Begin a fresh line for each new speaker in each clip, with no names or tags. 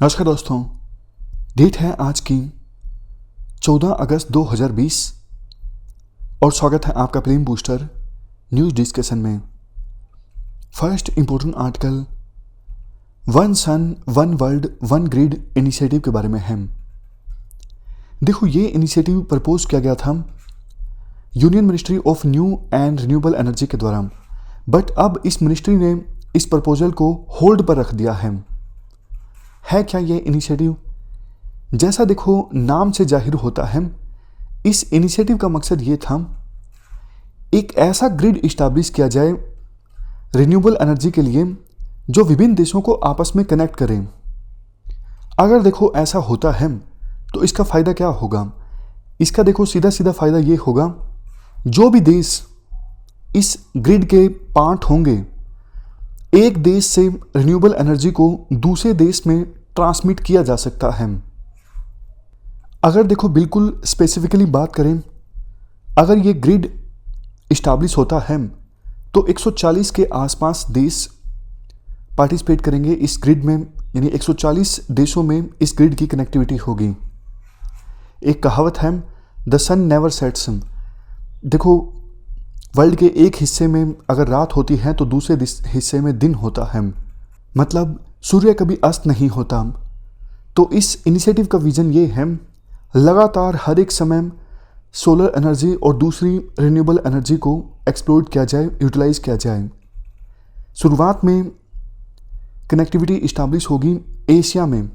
नमस्कार दोस्तों, डेट है आज की 14 अगस्त 2020 और स्वागत है आपका प्रेम बूस्टर न्यूज़ डिस्कशन में। First important article one sun one world one grid initiative के बारे में है। देखो, ये इनिशिएटिव प्रपोज किया गया था union ministry of new and renewable energy के द्वारा, बट अब इस मिनिस्ट्री ने इस प्रपोजल को होल्ड पर रख दिया है क्या ये इनिशिएटिव? जैसा देखो नाम से जाहिर होता है, इस इनिशिएटिव का मकसद ये था एक ऐसा ग्रिड इस्टेब्लिश किया जाए रिन्यूएबल एनर्जी के लिए जो विभिन्न देशों को आपस में कनेक्ट करे। अगर देखो ऐसा होता है तो इसका फ़ायदा क्या होगा? इसका देखो सीधा सीधा फ़ायदा ये होगा, जो भी देश इस ग्रिड के पार्ट होंगे, एक देश से रिन्यूएबल एनर्जी को दूसरे देश में ट्रांसमिट किया जा सकता है। अगर देखो बिल्कुल स्पेसिफिकली बात करें, अगर ये ग्रिड इस्टेब्लिश होता है तो 140 के आसपास देश पार्टिसिपेट करेंगे इस ग्रिड में, यानी 140 देशों में इस ग्रिड की कनेक्टिविटी होगी। एक कहावत है, द सन नेवर सेट्स। देखो, वर्ल्ड के एक हिस्से में अगर रात होती है तो दूसरे हिस्से में दिन होता है, मतलब सूर्य कभी अस्त नहीं होता। तो इस इनिशिएटिव का विजन ये है, लगातार हर एक समय सोलर एनर्जी और दूसरी रिन्यूएबल एनर्जी को एक्सप्लोर किया जाए, यूटिलाइज किया जाए। शुरुआत में कनेक्टिविटी इस्टेब्लिश होगी एशिया में,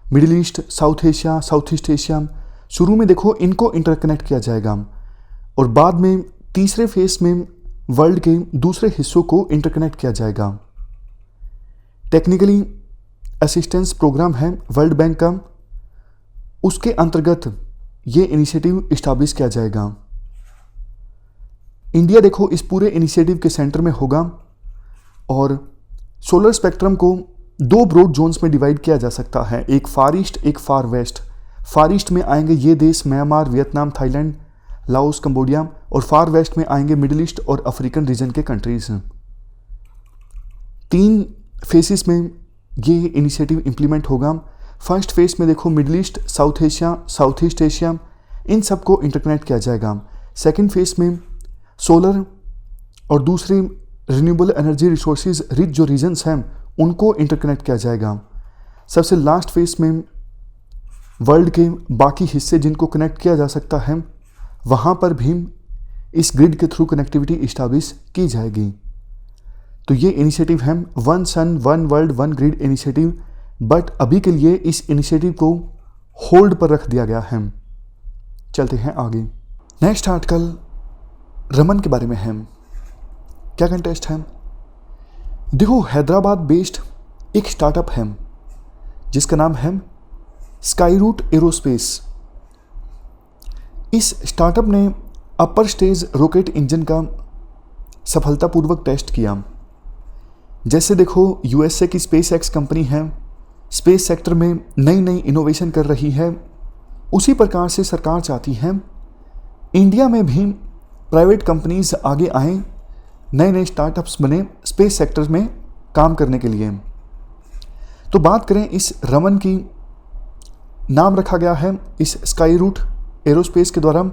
middle East, South Asia, South East Asia. शुरू में देखो इनको इंटरकनेक्ट किया जाएगा और बाद में तीसरे फेज में वर्ल्ड के दूसरे हिस्सों को इंटरकनेक्ट किया जाएगा। टेक्निकली असिस्टेंस प्रोग्राम है वर्ल्ड बैंक का, उसके अंतर्गत ये इनिशिएटिव इस्टेब्लिश किया जाएगा। इंडिया देखो इस पूरे इनिशिएटिव के सेंटर में होगा और सोलर स्पेक्ट्रम को दो ब्रॉड जोन्स में डिवाइड किया जा सकता है, एक फार ईस्ट, एक फार वेस्ट। फार ईस्ट में आएंगे ये देश Myanmar, Vietnam, Thailand, Laos, Cambodia, और फार वेस्ट में आएंगे मिडिल ईस्ट और अफ्रीकन रीजन के कंट्रीज। 3 फेसेस में ये इनिशिएटिव इंप्लीमेंट होगा। फर्स्ट फेज में देखो Middle East, South Asia, South East Asia, इन सबको इंटरकनेक्ट किया जाएगा। सेकंड फेज में सोलर और दूसरे रिन्यूएबल एनर्जी रिसोर्सेज रिच जो रीजन्स हैं उनको इंटरकनेक्ट किया जाएगा। सबसे लास्ट फेज में वर्ल्ड के बाकी हिस्से जिनको कनेक्ट किया जा सकता है, वहाँ पर भी इस ग्रिड के थ्रू कनेक्टिविटी इस्टेब्लिश की जाएगी। तो ये इनिशिएटिव है one sun one world one grid initiative, but अभी के लिए इस इनिशिएटिव को होल्ड पर रख दिया गया है। चलते हैं आगे। नेक्स्ट आर्टिकल रमन के बारे में है। क्या कंटेस्ट है? देखो, हैदराबाद बेस्ड एक स्टार्टअप है जिसका नाम है स्काईरूट एरोस्पेस। इस स्टार्टअप ने अपर स्टेज रॉकेट इंजन का सफलतापूर्वक टेस्ट किया। जैसे देखो यूएसए की स्पेस एक्स कंपनी है, स्पेस सेक्टर में नई नई इनोवेशन कर रही है, उसी प्रकार से सरकार चाहती है इंडिया में भी प्राइवेट कंपनीज आगे आएँ, नए नए स्टार्टअप्स बने स्पेस सेक्टर में काम करने के लिए। तो बात करें इस रमन की, नाम रखा गया है इस स्काईरूट एरोस्पेस के द्वारा,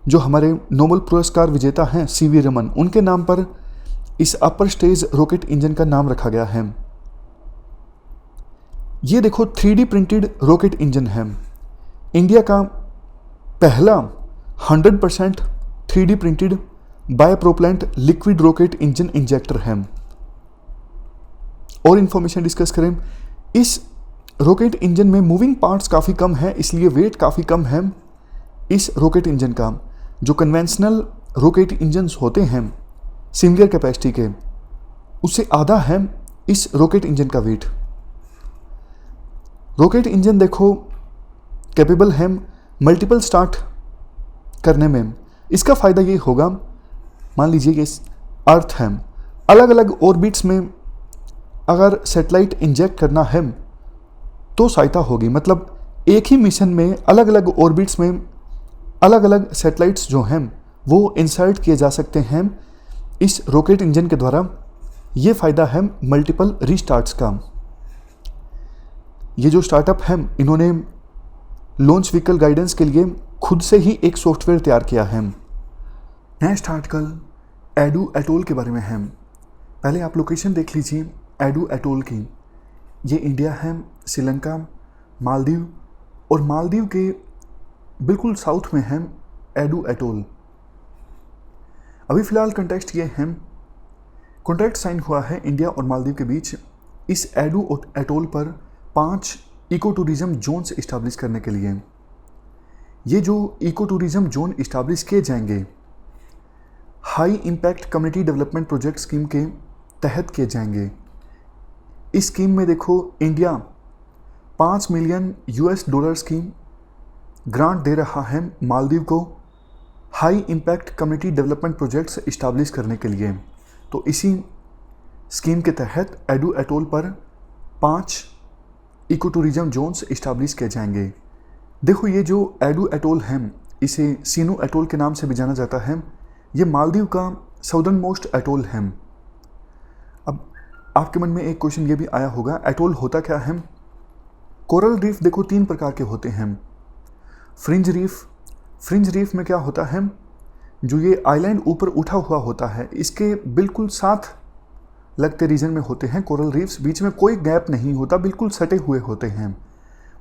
जो हमारे नोबेल पुरस्कार विजेता हैं सीवी रमन, उनके नाम पर इस अपर स्टेज रॉकेट इंजन का नाम रखा गया है। ये देखो 3D प्रिंटेड रॉकेट इंजन है, इंडिया का पहला 100% 3D printed bipropellant liquid rocket engine injector है। और इंफॉर्मेशन डिस्कस करें, इस रॉकेट इंजन में मूविंग पार्ट्स काफ़ी कम है, इसलिए वेट काफ़ी कम है इस रॉकेट इंजन का। जो कन्वेंशनल रॉकेट इंजन्स होते हैं सिमिलर कैपेसिटी के, उससे आधा है इस रॉकेट इंजन का वेट। रॉकेट इंजन देखो कैपेबल है मल्टीपल स्टार्ट करने में। इसका फ़ायदा ये होगा, मान लीजिए ये अर्थ है, अलग अलग ऑर्बिट्स में अगर सैटेलाइट इंजेक्ट करना है तो सहायता होगी। मतलब एक ही मिशन में अलग अलग ऑर्बिट्स में अलग अलग सैटेलाइट्स जो हैं वो इंसर्ट किए जा सकते हैं इस रॉकेट इंजन के द्वारा। ये फ़ायदा है मल्टीपल रीस्टार्ट्स का। ये जो स्टार्टअप है इन्होंने लॉन्च व्हीकल गाइडेंस के लिए खुद से ही एक सॉफ्टवेयर तैयार किया है। नेक्स्ट आर्टिकल एडू एटोल के बारे में है। पहले आप लोकेशन देख लीजिए एडू एटोल की। ये इंडिया है, श्रीलंका, मालदीव और मालदीव के बिल्कुल साउथ में है एडू एटोल। अभी फ़िलहाल कॉन्टेक्स्ट ये है, कॉन्ट्रैक्ट साइन हुआ है इंडिया और मालदीव के बीच इस एडू एटोल पर 5 इको टूरिज़्म जोन्स इस्टेब्लिश करने के लिए। ये जो इको टूरिज़्म जोन इस्टेब्लिश किए जाएंगे high impact community development project scheme के तहत किए जाएंगे। इस स्कीम में देखो इंडिया $5 मिलियन की ग्रांट दे रहा है मालदीव को high impact community development projects establish करने के लिए। तो इसी स्कीम के तहत एडू एटोल पर 5 इको टूरिज़्म जोन्स इस्टेब्लिश किए जाएंगे। देखो ये जो एडू एटोल है इसे सीनू एटोल के नाम से भी जाना जाता है। ये मालदीव का साउदर्न मोस्ट एटोल है। अब आपके मन में एक क्वेश्चन ये भी आया होगा, एटोल होता क्या है? कोरल रीफ देखो 3 प्रकार के होते हैं। फ्रिंज रीफ में क्या होता है, जो ये आइलैंड ऊपर उठा हुआ होता है इसके बिल्कुल साथ लगते रीजन में होते हैं कोरल रीफ्स, बीच में कोई गैप नहीं होता, बिल्कुल सटे हुए होते हैं।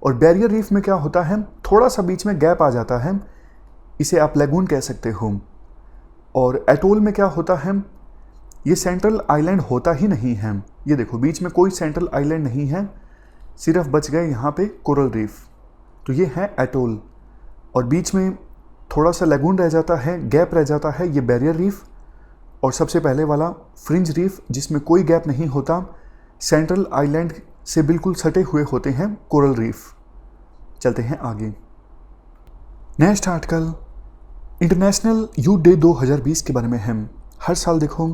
और बैरियर रीफ में क्या होता है, थोड़ा सा बीच में गैप आ जाता है, इसे आप लैगून कह सकते हो। और एटोल में क्या होता है, ये सेंट्रल आइलैंड होता ही नहीं है। ये देखो बीच में कोई सेंट्रल आइलैंड नहीं है, सिर्फ बच गए यहाँ पे कोरल रीफ। तो ये है एटोल। और बीच में थोड़ा सा लैगून रह जाता है, गैप रह जाता है, ये बैरियर रीफ। और सबसे पहले वाला फ्रिंज रीफ जिसमें कोई गैप नहीं होता, सेंट्रल आइलैंड से बिल्कुल सटे हुए होते हैं, कोरल रीफ। चलते हैं आगे। Next article international youth day 2020 के बारे में है। हर साल देखो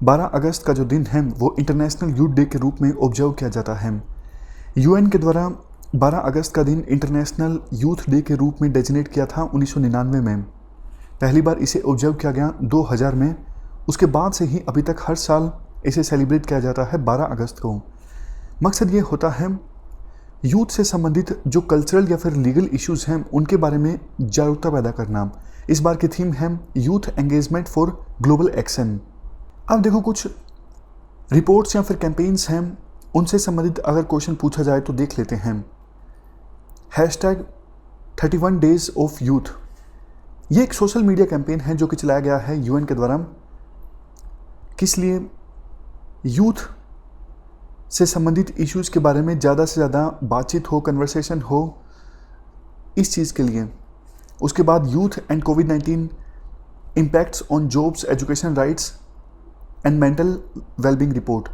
12 अगस्त का जो दिन है वो इंटरनेशनल यूथ डे के रूप में ऑब्जर्व किया जाता है। यूएन के द्वारा 12 अगस्त का दिन इंटरनेशनल यूथ डे के रूप में डेजिग्नेट किया था 1999 में। पहली बार इसे ऑब्जर्व किया गया 2000 में। उसके बाद से ही अभी तक हर साल इसे सेलिब्रेट किया जाता है 12 अगस्त को। मकसद ये होता है यूथ से संबंधित जो कल्चरल या फिर लीगल इश्यूज़ हैं उनके बारे में जागरूकता पैदा करना। इस बार की थीम है youth engagement for global action. अब देखो कुछ रिपोर्ट्स या फिर कैंपेन्स हैं, उनसे संबंधित अगर क्वेश्चन पूछा जाए तो देख लेते हैं। #31 डेज ऑफ यूथ, ये एक सोशल मीडिया कैंपेन है जो कि चलाया गया है यूएन के द्वारा। किस लिए? यूथ से संबंधित इश्यूज़ के बारे में ज़्यादा से ज़्यादा बातचीत हो, कन्वर्सेशन हो, इस चीज़ के लिए। उसके बाद youth and covid impacts on jobs, education rights and mental wellbeing report,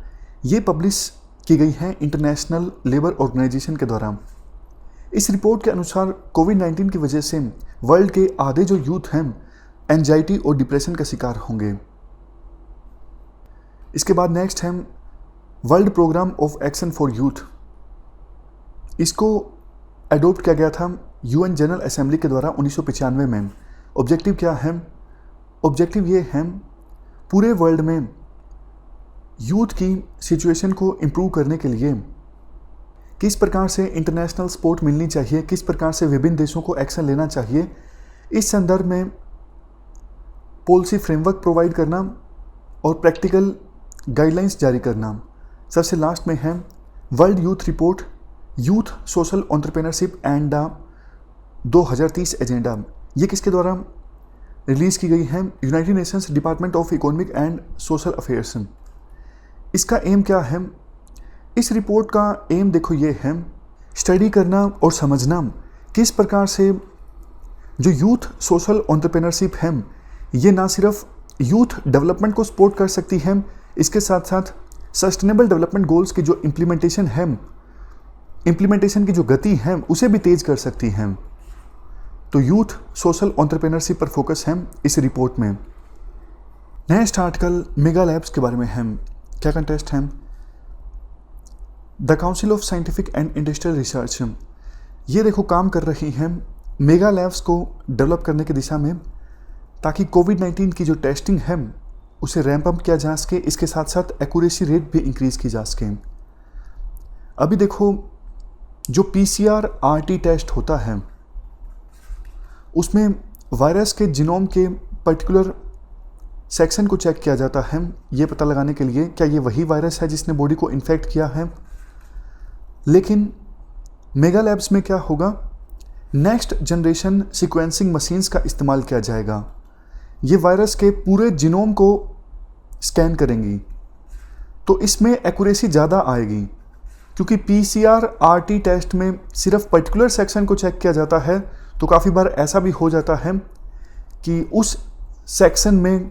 ये पब्लिश की गई है इंटरनेशनल लेबर ऑर्गेनाइजेशन के द्वारा। इस रिपोर्ट के अनुसार कोविड-19 की वजह से वर्ल्ड के आधे जो यूथ हैं एंजाइटी और डिप्रेशन का शिकार होंगे। इसके बाद नेक्स्ट है world program of action for youth. इसको एडोप्ट किया गया था यूएन जनरल असेंबली के द्वारा 1995 में। ऑब्जेक्टिव क्या है? ऑब्जेक्टिव ये है पूरे वर्ल्ड में यूथ की सिचुएशन को इम्प्रूव करने के लिए किस प्रकार से इंटरनेशनल सपोर्ट मिलनी चाहिए, किस प्रकार से विभिन्न देशों को एक्शन लेना चाहिए, इस संदर्भ में पॉलिसी फ्रेमवर्क प्रोवाइड करना और प्रैक्टिकल गाइडलाइंस जारी करना। सबसे लास्ट में है world youth report, youth social entrepreneurship and the 2030 agenda. ये किसके द्वारा रिलीज़ की गई है? United Nations department of economic and social affairs. इसका एम क्या है? इस रिपोर्ट का एम देखो ये है स्टडी करना और समझना किस प्रकार से जो यूथ सोशल एंटरप्रेन्योरशिप है ये ना सिर्फ यूथ डेवलपमेंट को सपोर्ट कर सकती है, इसके साथ साथ सस्टेनेबल डेवलपमेंट गोल्स की जो इम्प्लीमेंटेशन है, इम्प्लीमेंटेशन की जो गति है उसे भी तेज कर सकती हैं। तो यूथ सोशल एंटरप्रेन्योरशिप पर फोकस है इस रिपोर्ट में। नेक्स्ट आर्टिकल मेगा लैब्स के बारे में है। क्या कंटेस्ट है? The council of scientific and industrial research, ये देखो काम कर रही है मेगा लैब्स को डेवलप करने की दिशा में, ताकि कोविड-19 की जो टेस्टिंग है उसे रैंप अप किया जा सके, इसके साथ साथ एक्यूरेसी रेट भी इंक्रीज़ की जा सके। अभी देखो जो PCR RT टेस्ट होता है उसमें वायरस के जीनोम के पर्टिकुलर सेक्शन को चेक किया जाता है, ये पता लगाने के लिए क्या ये वही वायरस है जिसने बॉडी को इन्फेक्ट किया है। लेकिन मेगा लैब्स में क्या होगा, नेक्स्ट जनरेशन सीक्वेंसिंग मशीन्स का इस्तेमाल किया जाएगा। ये वायरस के पूरे जीनोम को स्कैन करेंगी, तो इसमें एक्यूरेसी ज़्यादा आएगी, क्योंकि PCR RT टेस्ट में सिर्फ पर्टिकुलर सेक्शन को चेक किया जाता है। तो काफ़ी बार ऐसा भी हो जाता है कि उस सेक्शन में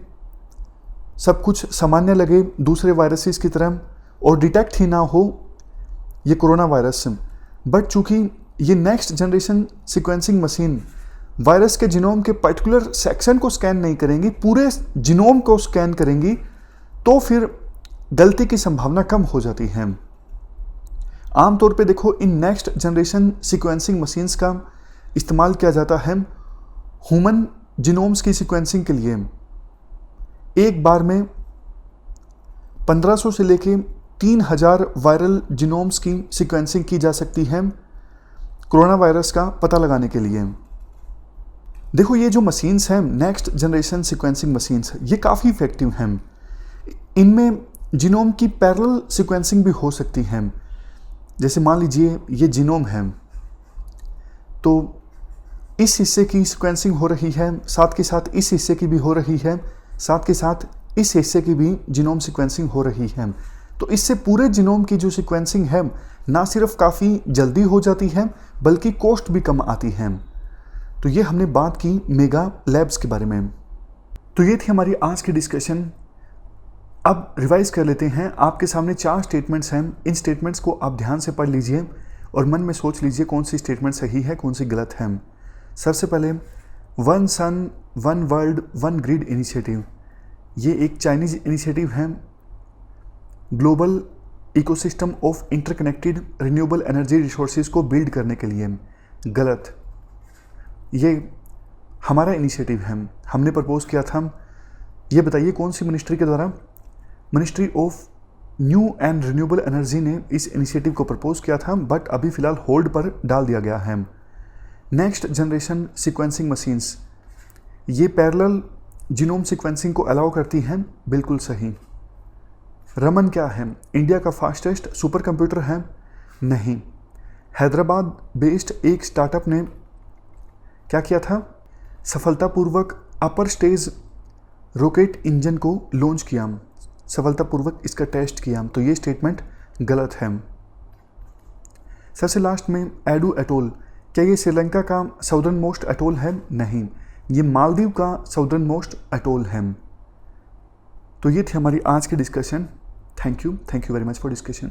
सब कुछ सामान्य लगे दूसरे वायरसेस की तरह और डिटेक्ट ही ना हो ये कोरोना वायरस। बट चूंकि ये next generation sequencing machine virus के जीनोम के पर्टिकुलर सेक्शन को स्कैन नहीं करेंगी, पूरे जीनोम को स्कैन करेंगी, तो फिर गलती की संभावना कम हो जाती है। आमतौर पे देखो, in next generation sequencing machines का इस्तेमाल किया जाता है ह्यूमन जीनोम्स की सीक्वेंसिंग के लिए। एक बार में 1500 से लेके 3000 वायरल जीनोम्स की सीक्वेंसिंग की जा सकती है कोरोना वायरस का पता लगाने के लिए। देखो, ये जो मशीन्स हैं नेक्स्ट जनरेशन सीक्वेंसिंग मशीन्स, ये काफ़ी इफेक्टिव हैं। इनमें जीनोम की पैरेलल सीक्वेंसिंग भी हो सकती है। जैसे मान लीजिए ये जीनोम है, तो इस हिस्से की सीक्वेंसिंग हो रही है, साथ के साथ इस हिस्से की भी हो रही है, साथ के साथ इस हिस्से की भी जीनोम सीक्वेंसिंग हो रही है। तो इससे पूरे जीनोम की जो सीक्वेंसिंग है ना सिर्फ काफ़ी जल्दी हो जाती है, बल्कि कॉस्ट भी कम आती है। तो ये हमने बात की मेगा लैब्स के बारे में। तो ये थी हमारी आज की डिस्कशन। अब रिवाइज कर लेते हैं। आपके सामने 4 स्टेटमेंट्स हैं। इन स्टेटमेंट्स को आप ध्यान से पढ़ लीजिए और मन में सोच लीजिए कौन सी स्टेटमेंट सही है, कौन सी गलत है। सबसे पहले, one sun one world one grid initiative, ये एक चाइनीज इनिशिएटिव है global ecosystem of interconnected renewable energy resources को बिल्ड करने के लिए। गलत, ये हमारा इनिशिएटिव है, हमने प्रपोज किया था। ये बताइए कौन सी मिनिस्ट्री के द्वारा? Ministry of new and renewable energy ने इस इनिशिएटिव को प्रपोज किया था, बट अभी फ़िलहाल होल्ड पर डाल दिया गया है। नेक्स्ट जनरेशन सीक्वेंसिंग मशीन्स, ये पैरेलल जीनोम सीक्वेंसिंग को अलाउ करती हैं। बिल्कुल सही। रमन क्या है? इंडिया का फास्टेस्ट सुपर कंप्यूटर है? नहीं। हैदराबाद बेस्ड एक स्टार्टअप ने क्या किया था? सफलतापूर्वक अपर स्टेज रॉकेट इंजन को लॉन्च किया, सफलतापूर्वक इसका टेस्ट किया। तो ये स्टेटमेंट गलत है। सबसे लास्ट में, एडू एटोल, क्या ये श्रीलंका का साउदर्न मोस्ट एटोल है? नहीं, ये मालदीव का साउदर्न मोस्ट एटोल है। तो ये थी हमारी आज की discussion. Thank you very much for discussion.